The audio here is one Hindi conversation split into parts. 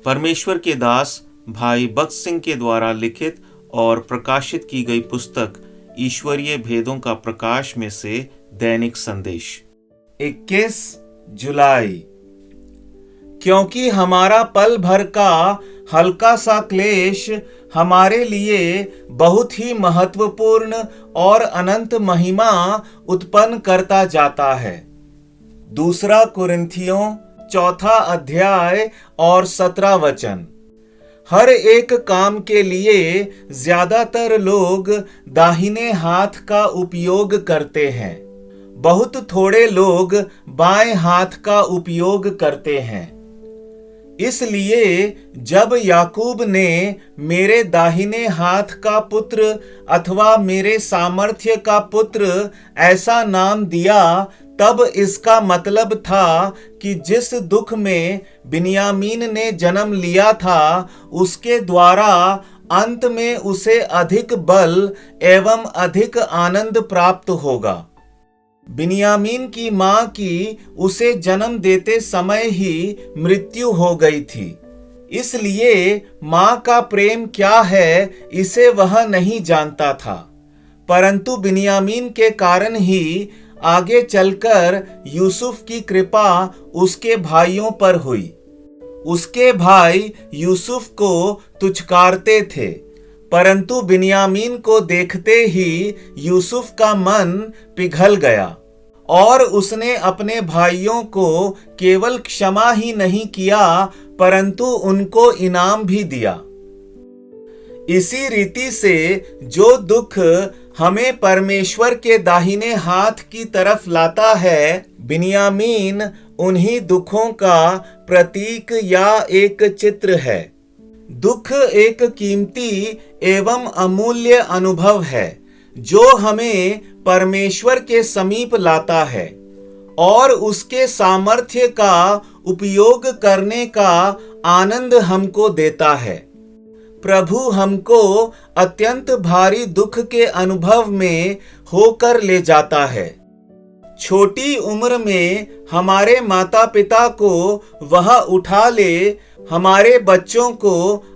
परमेश्वर के दास भाई बख्श सिंह के द्वारा लिखित और प्रकाशित की गई पुस्तक ईश्वरीय भेदों का प्रकाश में से दैनिक संदेश 21 जुलाई। क्योंकि हमारा पल भर का हल्का सा क्लेश हमारे लिए बहुत ही महत्वपूर्ण और अनंत महिमा उत्पन्न करता जाता है। दूसरा कुरिन्थियों 4 अध्याय और 17 वचन। हर एक काम के लिए ज्यादातर लोग दाहिने हाथ का उपयोग करते हैं, बहुत थोड़े लोग बाएं हाथ का उपयोग करते हैं। इसलिए जब याकूब ने मेरे दाहिने हाथ का पुत्र अथवा मेरे सामर्थ्य का पुत्र ऐसा नाम दिया, तब इसका मतलब था कि जिस दुख में बिन्यामीन ने जन्म लिया था उसके द्वारा अंत में उसे अधिक बल एवं अधिक आनंद प्राप्त होगा। बिन्यामीन की मां की उसे जन्म देते समय ही मृत्यु हो गई थी, इसलिए मां का प्रेम क्या है इसे वह नहीं जानता था। परंतु बिन्यामीन के कारण ही आगे चलकर यूसुफ की कृपा उसके भाइयों पर हुई। उसके भाई यूसुफ को तुच्छकारते थे, परंतु बिन्यामीन को देखते ही यूसुफ का मन पिघल गया और उसने अपने भाइयों को केवल क्षमा ही नहीं किया परंतु उनको इनाम भी दिया। इसी रीति से जो दुख हमें परमेश्वर के दाहिने हाथ की तरफ लाता है, बिन्यामीन उन्हीं दुखों का प्रतीक या एक चित्र है। दुख एक कीमती एवं अमूल्य अनुभव है जो हमें परमेश्वर के समीप लाता है और उसके सामर्थ्य का उपयोग करने का आनंद हमको देता है। प्रभु हमको अत्यंत भारी दुख के अनुभव में होकर ले जाता है। छोटी उम्र में हमारे माता पिता को वह उठा ले, हमारे बच्चों को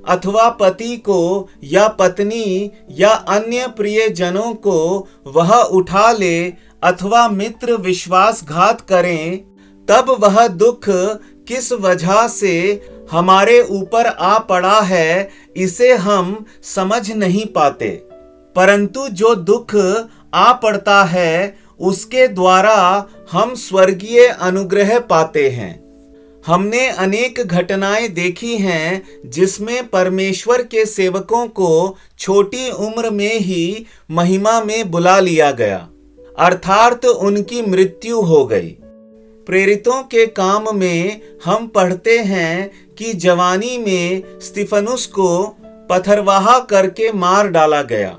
अथवा पति को या पत्नी या अन्य प्रियजनों को वह उठा ले अथवा मित्र विश्वासघात करें, तब वह दुख किस वजह से हमारे ऊपर आ पड़ा है इसे हम समझ नहीं पाते। परंतु जो दुख आ पड़ता है उसके द्वारा हम स्वर्गीय अनुग्रह पाते हैं। हमने अनेक घटनाएं देखी हैं जिसमें परमेश्वर के सेवकों को छोटी उम्र में ही महिमा में बुला लिया गया, अर्थात उनकी मृत्यु हो गई। प्रेरितों के काम में हम पढ़ते हैं कि जवानी में स्तिफनुस को पथरवाह करके मार डाला गया।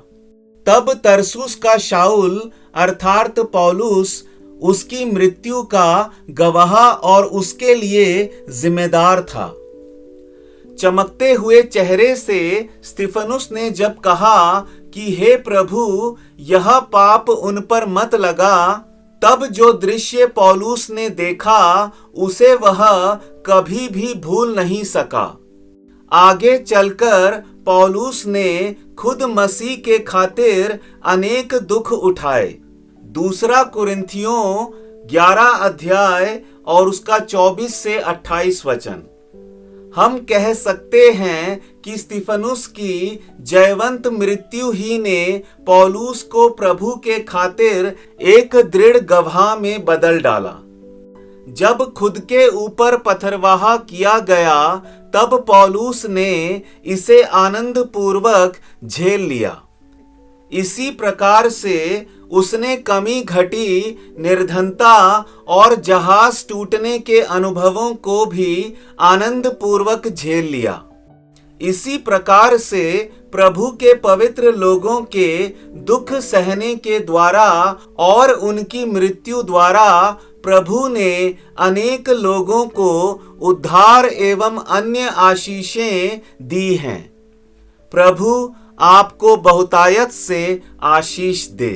तब तरसुस का शाऊल अर्थात पौलुस उसकी मृत्यु का गवाह और उसके लिए जिम्मेदार था। चमकते हुए चेहरे से स्तिफनुस ने जब कहा कि हे प्रभु, यह पाप उन पर मत लगा, तब जो दृश्य पौलुस ने देखा उसे वह कभी भी भूल नहीं सका। आगे चलकर पौलुस ने खुद मसीह के खातिर अनेक दुख उठाए। दूसरा कुरिन्थियों 11 अध्याय और उसका 24 से 28 वचन। हम कह सकते हैं कि स्तिफनुस की जयवंत मृत्यु ही ने पौलुस को प्रभु के खातिर एक दृढ़ गवाह में बदल डाला। जब खुद के ऊपर पथरवाह किया गया तब पौलुस ने इसे आनंद पूर्वक झेल लिया। इसी प्रकार से उसने कमी घटी, निर्धनता और जहाज टूटने के अनुभवों को भी आनंद पूर्वक झेल लिया। इसी प्रकार से प्रभु के पवित्र लोगों के दुख सहने के द्वारा और उनकी मृत्यु द्वारा प्रभु ने अनेक लोगों को उद्धार एवं अन्य आशीषें दी हैं। प्रभु आपको बहुतायत से आशीष दे।